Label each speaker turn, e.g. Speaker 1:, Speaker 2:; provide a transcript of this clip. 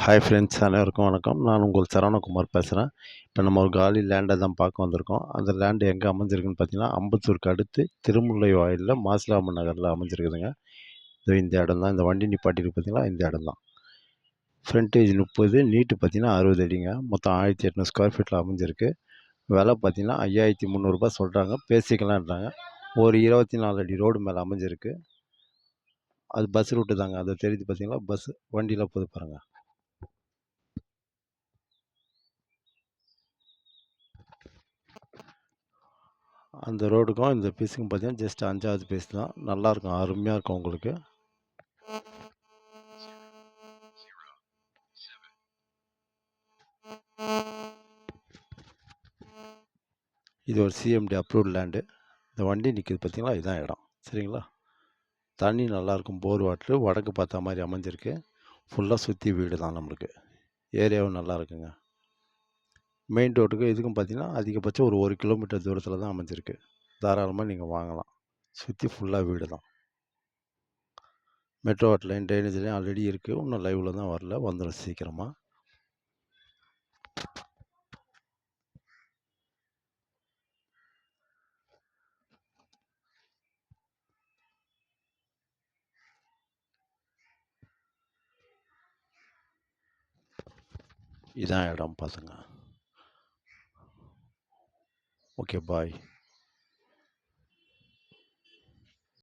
Speaker 1: Hi friends, அனைவருக்கும் வணக்கம். நான் உங்கள் சரவணகுமார் பேசுகிறேன். இப்போ நம்ம ஒரு காலி லேண்டை தான் பார்க்க வந்திருக்கோம். அந்த லேண்டு எங்கே அமைஞ்சிருக்குன்னு பார்த்தீங்கன்னா, அம்பத்தூருக்கு அடுத்து திருமுல்லை வாயிலில் மாசிலாமணி நகரில் அமைஞ்சிருக்குதுங்க. இதோ இந்த இடம் தான். இந்த வண்டி நிப்பாட்டியிருக்கு பார்த்தீங்களா, இந்த இடம் தான். ஃப்ரண்டேஜ் 30, நீட்டு பார்த்தீங்கன்னா 60 அடிங்க. மொத்தம் 1800 ஸ்கொயர் ஃபீட்டில் அமைஞ்சிருக்கு. விலை பார்த்தீங்கன்னா ரூ. 5300 சொல்கிறாங்க, பேசிக்கலான்றாங்க. ஒரு 24 அடி ரோடு மேலே அமைஞ்சிருக்கு. அது பஸ் ரூட்டு தாங்க. அது தெரியுது பார்த்தீங்களா, பஸ் வண்டியில் போது பாருங்கள். அந்த ரோடுக்கும் இந்த பீஸுக்கும் பார்த்தீங்கன்னா ஜஸ்ட் 5வது பீஸ் தான். நல்லாயிருக்கும், அருமையாக இருக்கும் உங்களுக்கு. இது ஒரு சிஎம்டி அப்ரூவ்ட் லேண்டு. இந்த வண்டி நிற்கிது பார்த்தீங்களா, இதுதான் இடம். சரிங்களா? தண்ணி நல்லாயிருக்கும், போர் வாட்ரு. வடக்கு பார்த்த மாதிரி அமைஞ்சிருக்கு. ஃபுல்லாக சுற்றி வீடு தான் நம்மளுக்கு. ஏரியாவும் நல்லா இருக்குங்க. மெயின் ரோட்டுக்கு இதுக்கும் பார்த்தீங்கன்னா அதிகபட்சம் ஒரு 1 கிலோமீட்டர் தூரத்தில் தான் அமைஞ்சிருக்கு. தாராளமாக நீங்கள் வாங்கலாம். சுற்றி ஃபுல்லாக வீடு தான். Metro water line, drainage line already இருக்குது. இன்னும் லைவில் தான் வரல, வந்துடும் சீக்கிரமாக. இதான் இடம் பார்த்துங்க. ஓகே, பாய்.